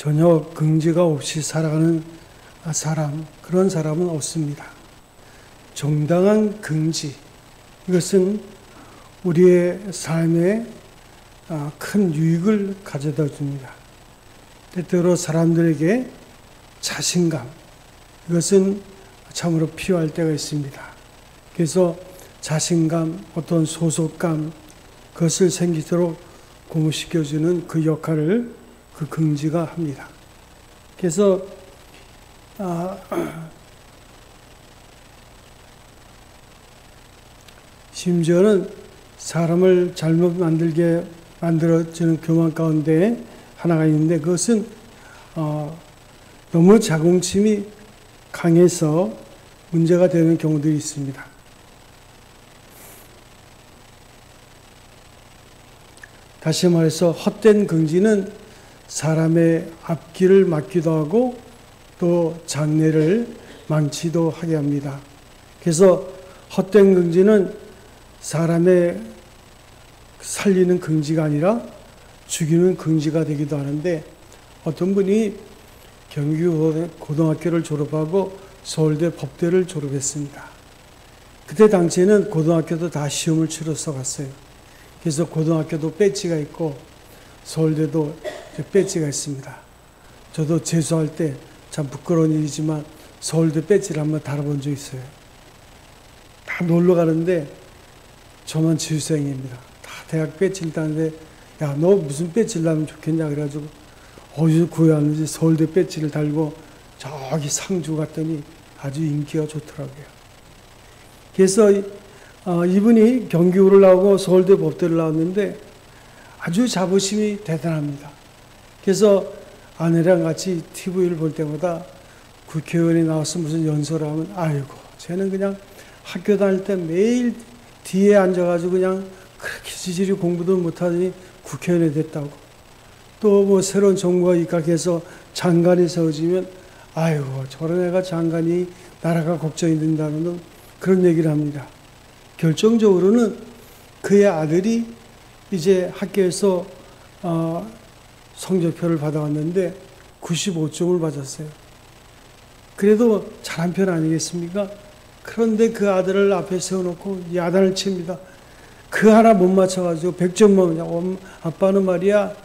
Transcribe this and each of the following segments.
전혀 긍지가 없이 살아가는 사람, 그런 사람은 없습니다. 정당한 긍지, 이것은 우리의 삶에 큰 유익을 가져다 줍니다. 때때로 사람들에게 자신감, 이것은 참으로 필요할 때가 있습니다. 그래서 자신감, 어떤 소속감, 그것을 생기도록 고무시켜주는 그 역할을 그 긍지가 합니다. 그래서 심지어는 사람을 잘못 만들어주는 교만 가운데 하나가 있는데, 그것은 너무 자긍심이 강해서 문제가 되는 경우들이 있습니다. 다시 말해서 헛된 긍지는 사람의 앞길을 막기도 하고 또 장래를 망치도 하게 합니다. 그래서 헛된 긍지는 사람의 살리는 긍지가 아니라 죽이는 긍지가 되기도 하는데, 어떤 분이 경기 고등학교를 졸업하고 서울대 법대를 졸업했습니다. 그때 당시에는 고등학교도 다 시험을 치러서 갔어요. 그래서 고등학교도 배지가 있고 서울대도 배지가 있습니다. 저도 재수할 때 참 부끄러운 일이지만 서울대 배지를 한번 달아본 적 있어요. 다 놀러 가는데 저만 재수생입니다. 다 대학 배지를 따는데, 야, 너 무슨 배지를 하면 좋겠냐 그래가지고 어디서 구해왔는지 서울대 배지를 달고 저기 상주 갔더니 아주 인기가 좋더라고요. 그래서 이분이 경기고를 나오고 서울대 법대를 나왔는데 아주 자부심이 대단합니다. 그래서 아내랑 같이 TV를 볼 때마다 국회의원이 나와서 무슨 연설을 하면, 아이고, 쟤는 그냥 학교 다닐 때 매일 뒤에 앉아가지고 그냥 그렇게 지질이 공부도 못하더니 국회의원이 됐다고. 또 뭐 새로운 정부가 입각해서 장관이 세워지면, 아이고, 저런 애가 장관이 나라가 걱정이 된다는 그런 얘기를 합니다. 결정적으로는 그의 아들이 이제 학교에서 성적표를 받아왔는데 95점을 받았어요. 그래도 잘한 편 아니겠습니까? 그런데 그 아들을 앞에 세워놓고 야단을 칩니다. 그 하나 못 맞춰가지고 100점 먹느냐고. 아빠는 말이야,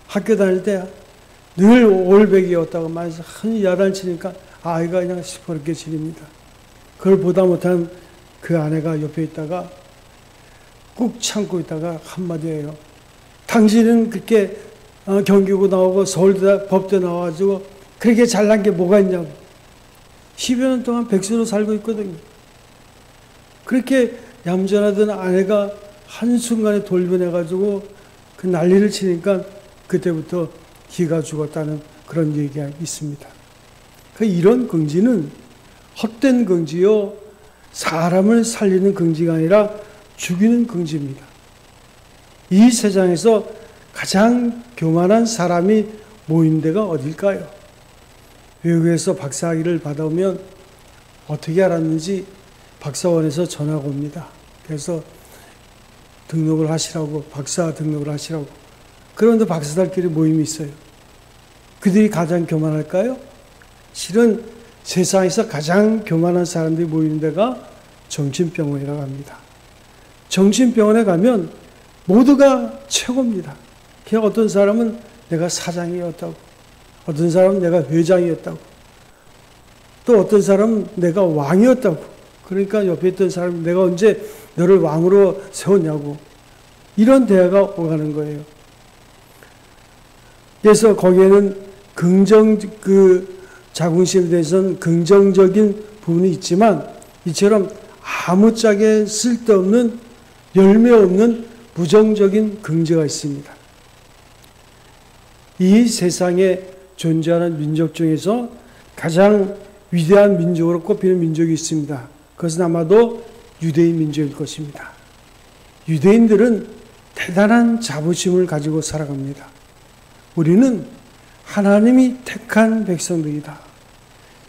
학교 다닐 때 늘 올백이었다고 말해서 흔히 야단을 치니까 아이가 그냥 시퍼렇게 지립니다. 그걸 보다 못한 그 아내가 옆에 있다가 꾹 참고 있다가 한마디 해요. 당신은 그렇게 경기고 나오고 서울대 법대 나와가지고 그렇게 잘난 게 뭐가 있냐고. 10여 년 동안 백수로 살고 있거든요. 그렇게 얌전하던 아내가 한순간에 돌변해가지고 그 난리를 치니까 그때부터 기가 죽었다는 그런 얘기가 있습니다. 이런 긍지는 헛된 긍지요, 사람을 살리는 긍지가 아니라 죽이는 긍지입니다. 이 세상에서 가장 교만한 사람이 모인 데가 어딜까요? 외국에서 박사학위를 받아오면 어떻게 알았는지 박사원에서 전화가 옵니다. 그래서 등록을 하시라고, 박사 등록을 하시라고. 그런데 박사들끼리 모임이 있어요. 그들이 가장 교만할까요? 실은 세상에서 가장 교만한 사람들이 모이는 데가 정신병원이라고 합니다. 정신병원에 가면 모두가 최고입니다. 그냥 어떤 사람은 내가 사장이었다고, 어떤 사람은 내가 회장이었다고, 또 어떤 사람은 내가 왕이었다고. 그러니까 옆에 있던 사람이 내가 언제 너를 왕으로 세웠냐고. 이런 대화가 오가는 거예요. 그래서 거기에는 자긍심에 대해서는 긍정적인 부분이 있지만, 이처럼 아무짝에 쓸데없는, 열매 없는 부정적인 긍지가 있습니다. 이 세상에 존재하는 민족 중에서 가장 위대한 민족으로 꼽히는 민족이 있습니다. 그것은 아마도 유대인 민족일 것입니다. 유대인들은 대단한 자부심을 가지고 살아갑니다. 우리는 하나님이 택한 백성들이다.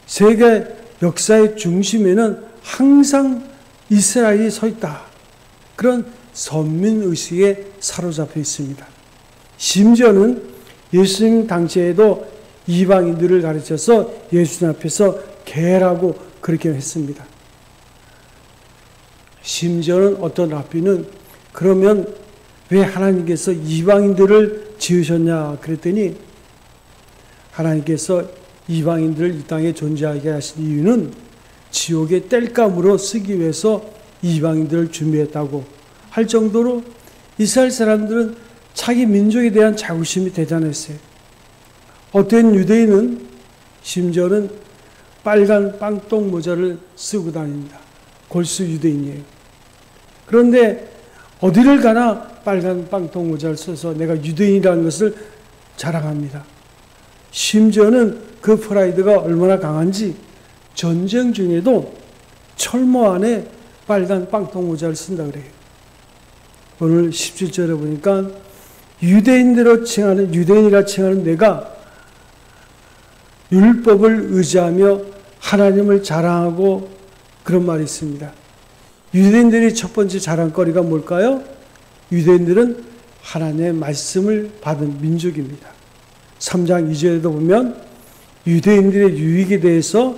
세계 역사의 중심에는 항상 이스라엘이 서 있다. 그런 선민의식에 사로잡혀 있습니다. 심지어는 예수님 당시에도 이방인들을 가르쳐서 예수님 앞에서 개라고 그렇게 했습니다. 심지어는 어떤 랍비는 그러면 왜 하나님께서 이방인들을 지으셨냐 그랬더니 하나님께서 이방인들을 이 땅에 존재하게 하신 이유는 지옥의 땔감으로 쓰기 위해서 이방인들을 준비했다고 할 정도로 이스라엘 사람들은 자기 민족에 대한 자부심이 대단했어요. 어떤 유대인은 심지어는 빨간 빵똥 모자를 쓰고 다닙니다. 골수 유대인이에요. 그런데 어디를 가나 빨간 빵똥 모자를 써서 내가 유대인이라는 것을 자랑합니다. 심지어는 그 프라이드가 얼마나 강한지 전쟁 중에도 철모 안에 빨간 빵똥 모자를 쓴다 그래요. 오늘 17절에 보니까 유대인이라 칭하는 내가 율법을 의지하며 하나님을 자랑하고 그런 말이 있습니다. 유대인들이 첫 번째 자랑거리가 뭘까요? 유대인들은 하나님의 말씀을 받은 민족입니다. 3장 2절에도 보면 유대인들의 유익에 대해서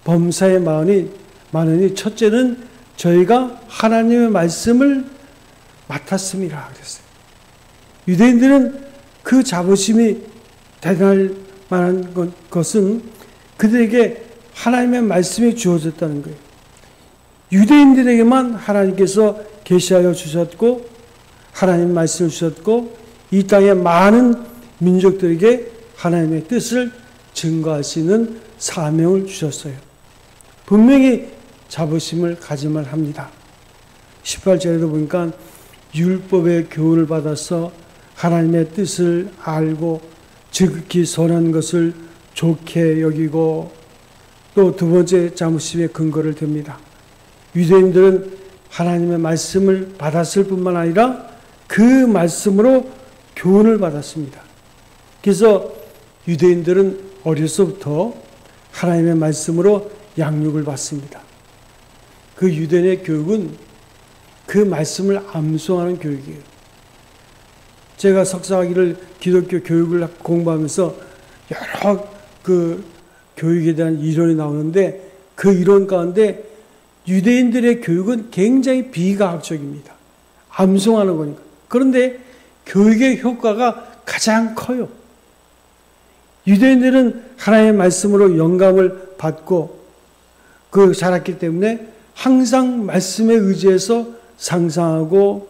범사에 많으니 첫째는 저희가 하나님의 말씀을 맡았음이라 그랬어요. 유대인들은 그 자부심이 대단할 만한 것은 그들에게 하나님의 말씀이 주어졌다는 거예요. 유대인들에게만 하나님께서 계시하여 주셨고 하나님의 말씀을 주셨고 이 땅의 많은 민족들에게 하나님의 뜻을 증거할 수 있는 사명을 주셨어요. 분명히 자부심을 가지만 합니다. 18절에도 보니까 율법의 교훈을 받아서 하나님의 뜻을 알고 지극히 선한 것을 좋게 여기고 또 두 번째 자부심의 근거를 댑니다. 유대인들은 하나님의 말씀을 받았을 뿐만 아니라 그 말씀으로 교훈을 받았습니다. 그래서 유대인들은 어려서부터 하나님의 말씀으로 양육을 받습니다. 그 유대인의 교육은 그 말씀을 암송하는 교육이에요. 제가 석사학위를 기독교 교육을 공부하면서 여러 그 교육에 대한 이론이 나오는데 그 이론 가운데 유대인들의 교육은 굉장히 비과학적입니다. 암송하는 거니까. 그런데 교육의 효과가 가장 커요. 유대인들은 하나님의 말씀으로 영감을 받고 자랐기 때문에 항상 말씀에 의지해서 상상하고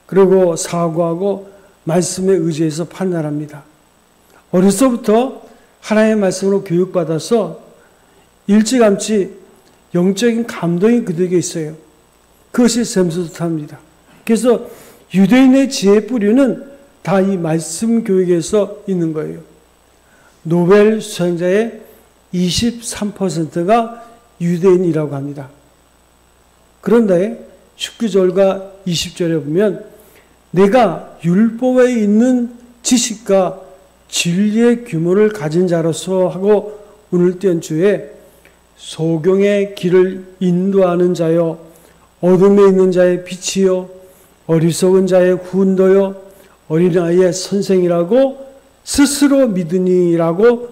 그리고 사고하고 말씀에 의지해서 판단합니다. 어려서부터 하나님의 말씀으로 교육받아서 일찌감치 영적인 감동이 그들에게 있어요. 그것이 샘솟합니다. 그래서 유대인의 지혜의 뿌리는 다 이 말씀 교육에서 있는 거예요. 노벨 수상자의 23%가 유대인이라고 합니다. 그런데 19절과 20절에 보면 내가 율법에 있는 지식과 진리의 규모를 가진 자로서 하고 오늘 띄운 주에 소경의 길을 인도하는 자여 어둠에 있는 자의 빛이요 어리석은 자의 훈도요 어린아이의 선생이라고 스스로 믿으니라고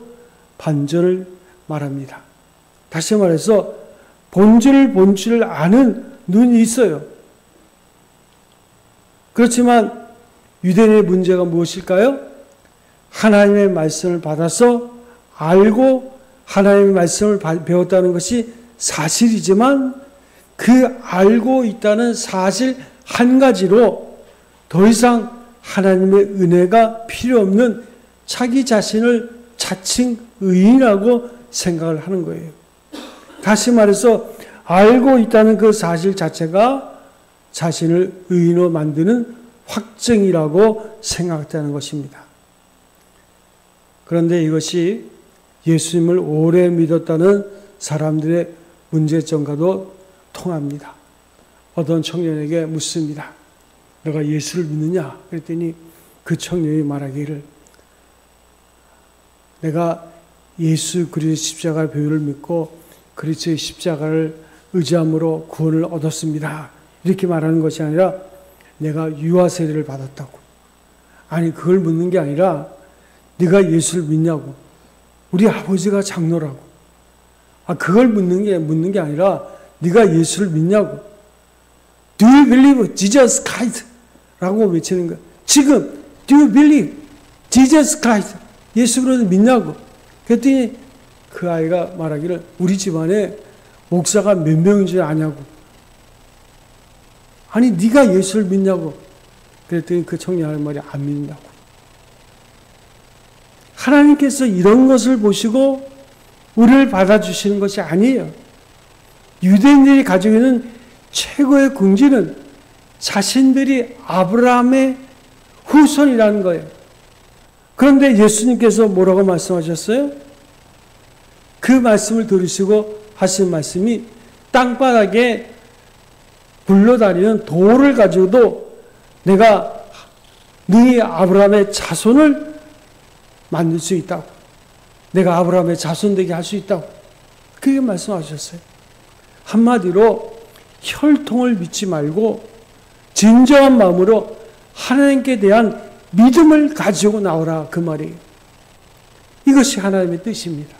반전을 말합니다. 다시 말해서 본질을 아는 눈이 있어요. 그렇지만 유대인의 문제가 무엇일까요? 하나님의 말씀을 받아서 알고 하나님의 말씀을 배웠다는 것이 사실이지만 그 알고 있다는 사실 한 가지로 더 이상 하나님의 은혜가 필요 없는 자기 자신을 자칭 의인이라고 생각을 하는 거예요. 다시 말해서 알고 있다는 그 사실 자체가 자신을 의인으로 만드는 확증이라고 생각했다는 것입니다. 그런데 이것이 예수님을 오래 믿었다는 사람들의 문제점과도 통합니다. 어떤 청년에게 묻습니다. 너가 예수를 믿느냐? 그랬더니 그 청년이 말하기를 내가 예수 그리스도의 십자가 배후를 믿고 그리스도의 십자가를 의지함으로 구원을 얻었습니다. 이렇게 말하는 것이 아니라 내가 유아 세례를 받았다고. 아니 그걸 묻는 게 아니라 네가 예수를 믿냐고. 우리 아버지가 장로라고. 그걸 묻는 게 아니라 네가 예수를 믿냐고. Do you believe Jesus Christ? 라고 외치는 거야. 지금 Do you believe Jesus Christ? 예수 그리스도 믿냐고. 그랬더니 그 아이가 말하기를 우리 집안에 목사가 몇 명인 줄 아냐고. 아니 네가 예수를 믿냐고. 그랬더니 그 청년 하는 말이 안 믿는다고. 하나님께서 이런 것을 보시고 우리를 받아주시는 것이 아니에요. 유대인들이 가지고 있는 최고의 긍지는 자신들이 아브라함의 후손이라는 거예요. 그런데 예수님께서 뭐라고 말씀하셨어요? 그 말씀을 들으시고 하신 말씀이 땅바닥에 굴러다니는 돌을 가지고도 내가 네 아브라함의 자손을 만들 수 있다고. 내가 아브라함의 자손 되게 할 수 있다고. 그렇게 말씀하셨어요. 한마디로 혈통을 믿지 말고 진정한 마음으로 하나님께 대한 믿음을 가지고 나오라 그 말이에요. 이것이 하나님의 뜻입니다.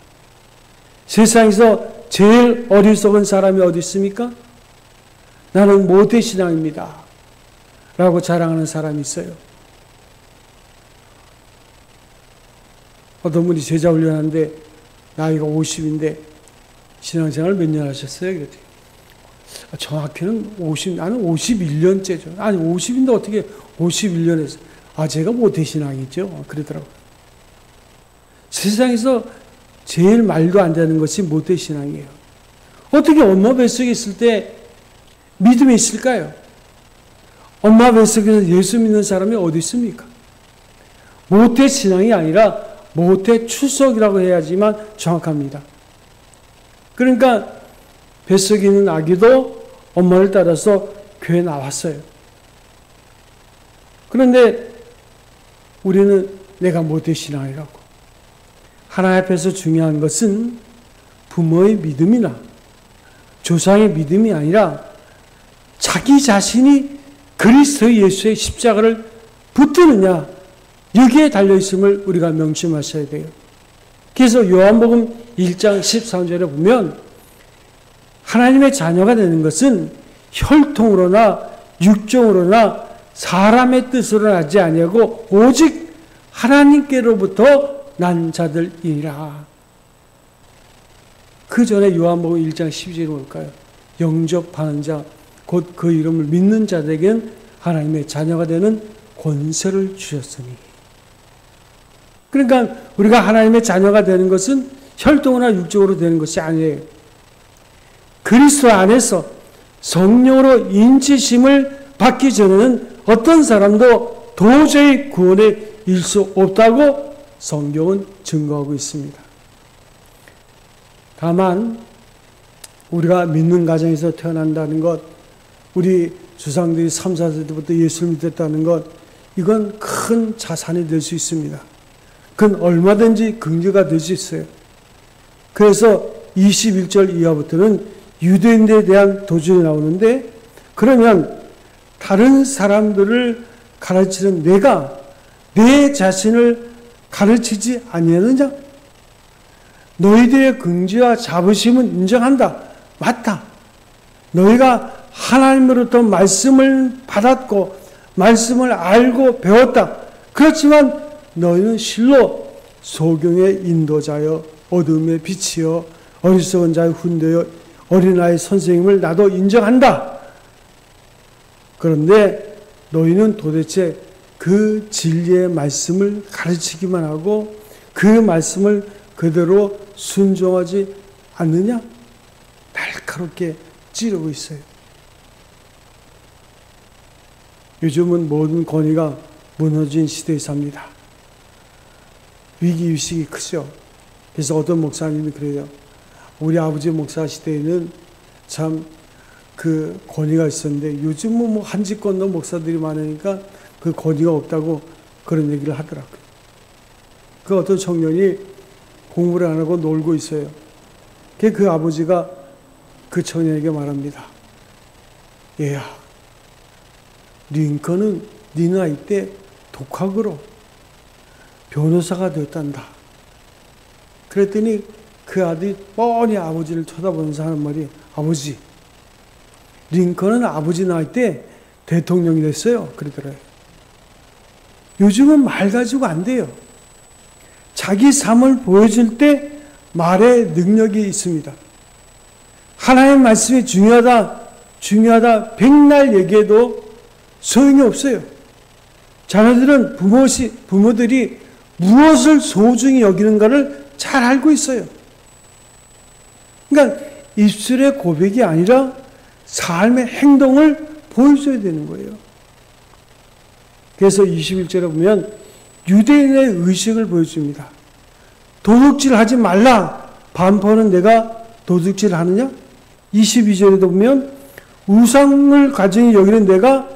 세상에서 제일 어리석은 사람이 어디 있습니까? 나는 모태신앙입니다 라고 자랑하는 사람이 있어요. 어떤 분이 제자 훈련하는데 나이가 50인데 신앙생활 몇 년 하셨어요? 그랬더니 정확히는 나는 51년째죠. 아니 50인데 어떻게 51년 했어? 제가 모태신앙이죠. 그러더라고요. 세상에서 제일 말도 안 되는 것이 모태신앙이에요. 어떻게 엄마 뱃속에 있을 때 믿음이 있을까요? 엄마 뱃속에서 예수 믿는 사람이 어디 있습니까? 모태신앙이 아니라 모태추석이라고 해야지만 정확합니다. 그러니까 뱃속에 있는 아기도 엄마를 따라서 교회에 나왔어요. 그런데 우리는 내가 모태신앙이라고. 하나님 앞에서 중요한 것은 부모의 믿음이나 조상의 믿음이 아니라 자기 자신이 그리스도 예수의 십자가를 붙드느냐, 여기에 달려있음을 우리가 명심하셔야 돼요. 그래서 요한복음 1장 13절에 보면 하나님의 자녀가 되는 것은 혈통으로나 육정으로나 사람의 뜻으로 나지 아니하고 오직 하나님께로부터 난 자들이라. 그 전에 요한복음 1장 12절에 볼까요? 영접하는 자, 곧 그 이름을 믿는 자들에게는 하나님의 자녀가 되는 권세를 주셨으니. 그러니까 우리가 하나님의 자녀가 되는 것은 혈통이나 육적으로 되는 것이 아니에요. 그리스도 안에서 성령으로 인치심을 받기 전에는 어떤 사람도 도저히 구원에 이를 수 없다고 성경은 증거하고 있습니다. 다만 우리가 믿는 가정에서 태어난다는 것, 우리 조상들이 3, 4세 때부터 예수를 믿었다는 것, 이건 큰 자산이 될 수 있습니다. 그건 얼마든지 긍지가 될 수 있어요. 그래서 21절 이하부터는 유대인들에 대한 도전이 나오는데, 그러면 다른 사람들을 가르치는 내가 내 자신을 가르치지 아니하느냐? 너희들의 긍지와 자부심은 인정한다. 맞다. 너희가 하나님으로부터 말씀을 받았고 말씀을 알고 배웠다. 그렇지만 너희는 실로 소경의 인도자여 어둠의 빛이여 어리석은 자의 훈대여 어린아이 선생님을 나도 인정한다. 그런데 너희는 도대체 그 진리의 말씀을 가르치기만 하고 그 말씀을 그대로 순종하지 않느냐? 날카롭게 찌르고 있어요. 요즘은 모든 권위가 무너진 시대에 삽니다. 위기의식이 크죠. 그래서 어떤 목사님이 그래요. 우리 아버지 목사 시대에는 참 그 권위가 있었는데 요즘은 뭐 한집권도 목사들이 많으니까 그 권위가 없다고 그런 얘기를 하더라고요. 그 어떤 청년이 공부를 안 하고 놀고 있어요. 그 아버지가 그 청년에게 말합니다. 얘야, 링컨은 네 나이 때 독학으로 변호사가 되었단다. 그랬더니 그 아들이 뻔히 아버지를 쳐다보면서 하는 말이, 아버지, 링컨은 아버지 나이 때 대통령이 됐어요. 그러더래요. 요즘은 말 가지고 안 돼요. 자기 삶을 보여줄 때 말의 능력이 있습니다. 하나님의 말씀이 중요하다 백날 얘기해도 소용이 없어요. 자녀들은 부모들이 무엇을 소중히 여기는가를 잘 알고 있어요. 그러니까 입술의 고백이 아니라 삶의 행동을 보여줘야 되는 거예요. 그래서 21절에 보면 유대인의 의식을 보여줍니다. 도둑질 하지 말라. 반포는 내가 도둑질 하느냐? 22절에도 보면 우상을 가정히 여기는 내가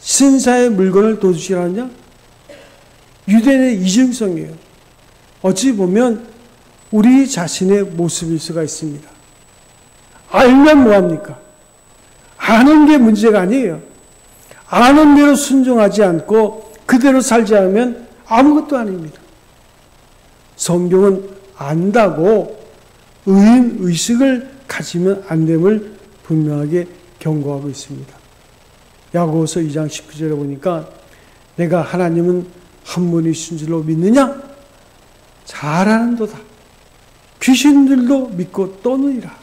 신사의 물건을 도둑질 하느냐? 유대인의 이중성이에요. 어찌 보면 우리 자신의 모습일 수가 있습니다. 알면 뭐합니까? 아는 게 문제가 아니에요. 아는 대로 순종하지 않고 그대로 살지 않으면 아무것도 아닙니다. 성경은 안다고 의인 의식을 가지면 안 됨을 분명하게 경고하고 있습니다. 야고보서 2장 19절에 보니까 내가 하나님은 한 분이신 줄로 믿느냐? 잘 아는도다. 귀신들도 믿고 떠느니라.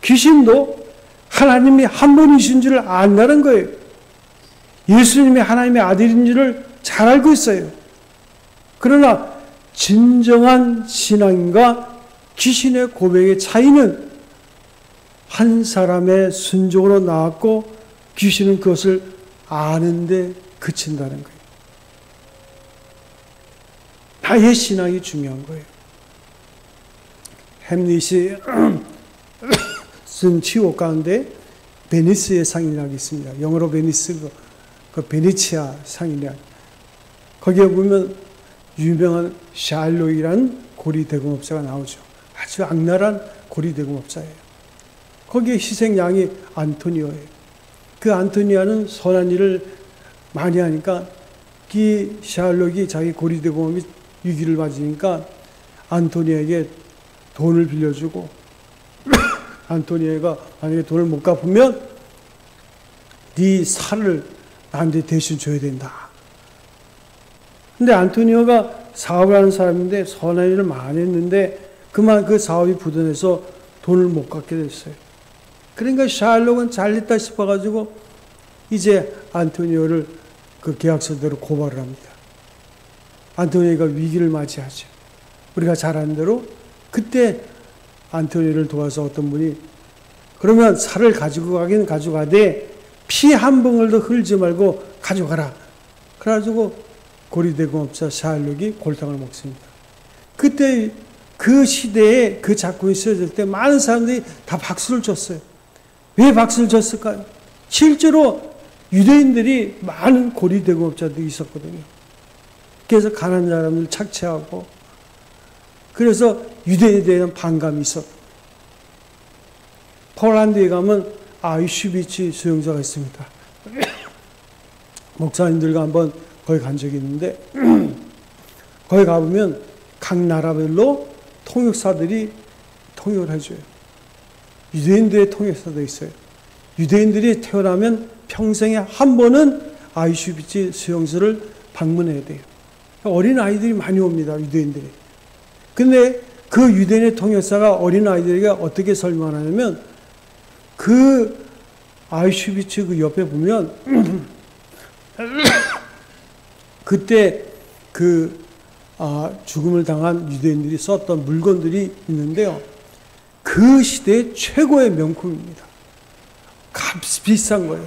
귀신도 하나님이 한 분이신 줄 안다는 거예요. 예수님이 하나님의 아들인 줄을 잘 알고 있어요. 그러나 진정한 신앙과 귀신의 고백의 차이는 한 사람의 순종으로 나왔고 귀신은 그것을 아는데 그친다는 거예요. 나의 신앙이 중요한 거예요. 햄릿이 쓴 치곡 가운데 베니스의 상이라고 있습니다. 영어로 베니스, 그 베네치아 상이냐. 거기에 보면 유명한 샬로이라는 고리대금업자가 나오죠. 아주 악랄한 고리대금업자예요. 거기에 희생양이 안토니오예요. 그 안토니아는 선한 일을 많이 하니까 이 샬록이 자기 고리대금업이 위기를 맞으니까 안토니아에게 돈을 빌려주고 안토니아가 만약에 돈을 못 갚으면 네 살을 나한테 대신 줘야 된다. 근데 안토니오가 사업을 하는 사람인데 선한 일을 많이 했는데 그만 그 사업이 부도해서 돈을 못 갚게 됐어요. 그러니까 샬록은 잘됐다 싶어가지고 이제 안토니오를 그 계약서대로 고발을 합니다. 안토니오가 위기를 맞이하죠. 우리가 잘 아는 대로 그때 안토니오를 도와서 어떤 분이 그러면 살을 가지고 가긴 가져가되 피 한 방울도 흘리지 말고 가져가라. 그래가지고 고리대금업자 샬록이 골탕을 먹습니다. 그때 그 시대에 그 작품이 쓰여질 때 많은 사람들이 다 박수를 쳤어요. 왜 박수를 쳤을까요? 실제로 유대인들이 많은 고리대금업자들이 있었거든요. 그래서 가난한 사람들 착취하고 그래서 유대인에 대한 반감이 있었고 폴란드에 가면 아이슈비츠 수용소가 있습니다. 목사님들과 한번 거기 간 적이 있는데 거기 가보면 각 나라별로 통역사들이 통역을 해줘요. 유대인들의 통역사도 있어요. 유대인들이 태어나면 평생에 한 번은 아이슈비츠 수용소를 방문해야 돼요. 어린 아이들이 많이 옵니다. 유대인들이. 근데 그 유대인의 통역사가 어린 아이들에게 어떻게 설명하냐면 그 아이슈비츠 그 옆에 보면 그때 그 죽음을 당한 유대인들이 썼던 물건들이 있는데요. 그 시대의 최고의 명품입니다. 값이 비싼 거예요.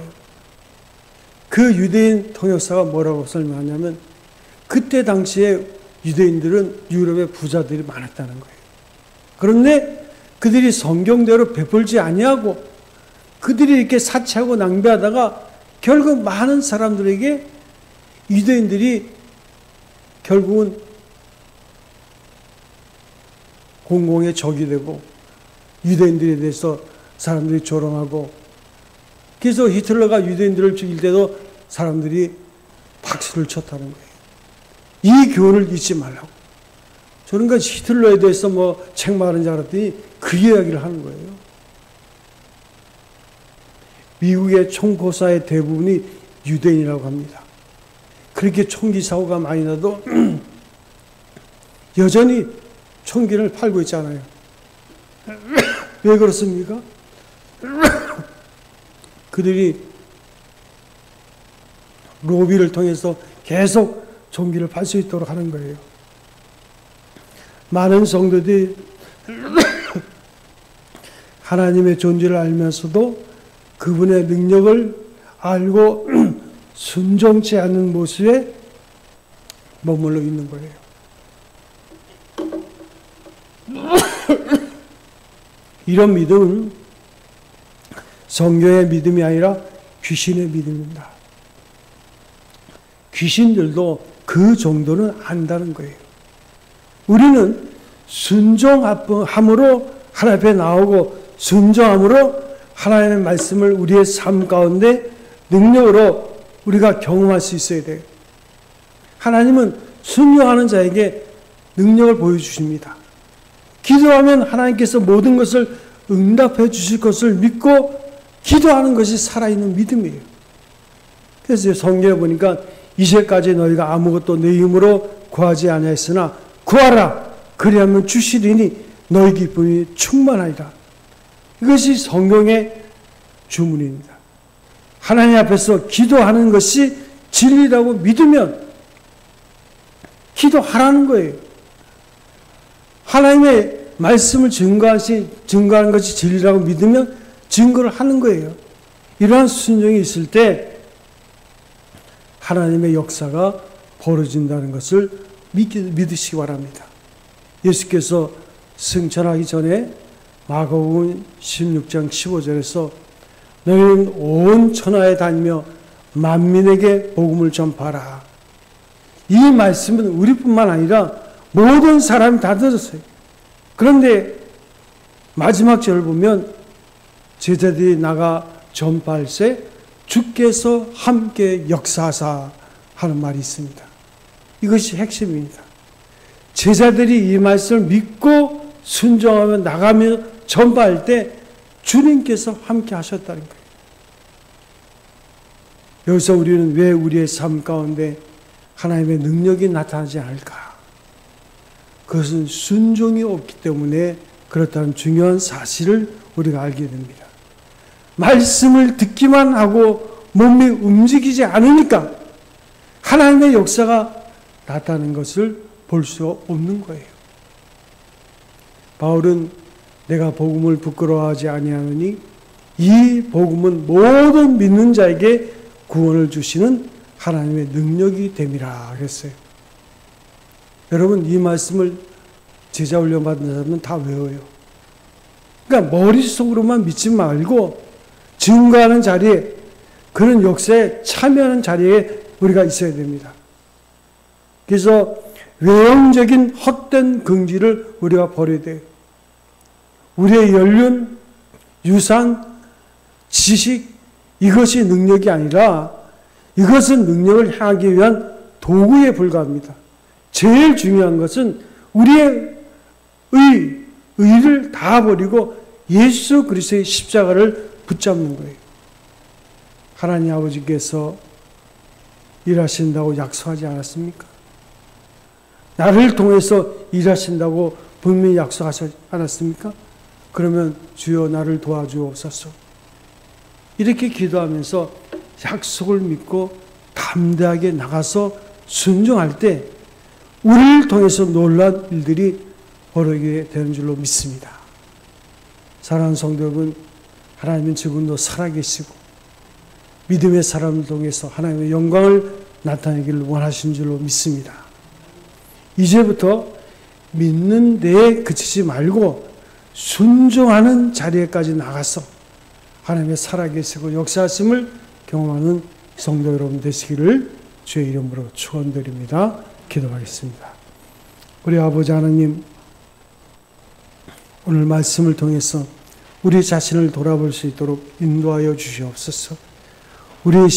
그 유대인 통역사가 뭐라고 설명하냐면 그때 당시에 유대인들은 유럽의 부자들이 많았다는 거예요. 그런데 그들이 성경대로 베풀지 아니하고 그들이 이렇게 사치하고 낭비하다가 결국 많은 사람들에게 유대인들이 결국은 공공의 적이 되고 유대인들에 대해서 사람들이 조롱하고 그래서 히틀러가 유대인들을 죽일 때도 사람들이 박수를 쳤다는 거예요. 이 교훈을 잊지 말라고. 저는 그 히틀러에 대해서 뭐 책 말하는 줄 알았더니 그 이야기를 하는 거예요. 미국의 총고사의 대부분이 유대인이라고 합니다. 그렇게 총기 사고가 많이 나도 여전히 총기를 팔고 있잖아요. 왜 그렇습니까? 그들이 로비를 통해서 계속 총기를 팔 수 있도록 하는 거예요. 많은 성도들이 하나님의 존재를 알면서도 그분의 능력을 알고 순종치 않는 모습에 머물러 있는 거예요. 이런 믿음은 성경의 믿음이 아니라 귀신의 믿음입니다. 귀신들도 그 정도는 안다는 거예요. 우리는 순종함으로 하나님 앞에 나오고 순종함으로 하나님의 말씀을 우리의 삶 가운데 능력으로 우리가 경험할 수 있어야 돼요. 하나님은 순종하는 자에게 능력을 보여주십니다. 기도하면 하나님께서 모든 것을 응답해 주실 것을 믿고 기도하는 것이 살아있는 믿음이에요. 그래서 성경에 보니까 이제까지 너희가 아무것도 내 힘으로 구하지 아니하였으나 구하라 그리하면 주시리니 너희 기쁨이 충만하리라. 이것이 성경의 주문입니다. 하나님 앞에서 기도하는 것이 진리라고 믿으면 기도하라는 거예요. 하나님의 말씀을 증거하는 것이 진리라고 믿으면 증거를 하는 거예요. 이러한 순종이 있을 때 하나님의 역사가 벌어진다는 것을 믿으시기 바랍니다. 예수께서 승천하기 전에 마가복음 16장 15절에서 너희는 온 천하에 다니며 만민에게 복음을 전파하라. 이 말씀은 우리뿐만 아니라 모든 사람이 다 들었어요. 그런데 마지막 절을 보면 제자들이 나가 전파할 때 주께서 함께 역사하사 하는 말이 있습니다. 이것이 핵심입니다. 제자들이 이 말씀을 믿고 순종하며 나가며 전파할 때 주님께서 함께 하셨다는 거예요. 여기서 우리는 왜 우리의 삶 가운데 하나님의 능력이 나타나지 않을까? 그것은 순종이 없기 때문에 그렇다는 중요한 사실을 우리가 알게 됩니다. 말씀을 듣기만 하고 몸이 움직이지 않으니까 하나님의 역사가 나타나는 것을 볼 수 없는 거예요. 바울은 내가 복음을 부끄러워하지 아니하노니 이 복음은 모든 믿는 자에게 구원을 주시는 하나님의 능력이 됨이라 그랬어요. 여러분 이 말씀을 제자 훈련 받은 사람은 다 외워요. 그러니까 머릿속으로만 믿지 말고 증거하는 자리에 그런 역사에 참여하는 자리에 우리가 있어야 됩니다. 그래서 외형적인 헛된 긍지를 우리가 버려야 돼요. 우리의 연륜, 유산, 지식 이것이 능력이 아니라 이것은 능력을 향하기 위한 도구에 불과합니다. 제일 중요한 것은 우리의 의를 다 버리고 예수 그리스도의 십자가를 붙잡는 거예요. 하나님 아버지께서 일하신다고 약속하지 않았습니까? 나를 통해서 일하신다고 분명히 약속하지 않았습니까? 그러면 주여 나를 도와주옵소서. 이렇게 기도하면서 약속을 믿고 담대하게 나가서 순종할 때 우리를 통해서 놀라운 일들이 벌어지게 되는 줄로 믿습니다. 사랑하는 성도 여러분, 하나님은 지금도 살아계시고 믿음의 사람을 통해서 하나님의 영광을 나타내기를 원하신 줄로 믿습니다. 이제부터 믿는 데에 그치지 말고 순종하는 자리에까지 나가서 하나님의 살아계시고 역사하심을 경험하는 성도 여러분 되시기를 주의 이름으로 축원드립니다. 기도하겠습니다. 우리 아버지 하나님, 오늘 말씀을 통해서 우리 자신을 돌아볼 수 있도록 인도하여 주시옵소서. 우리의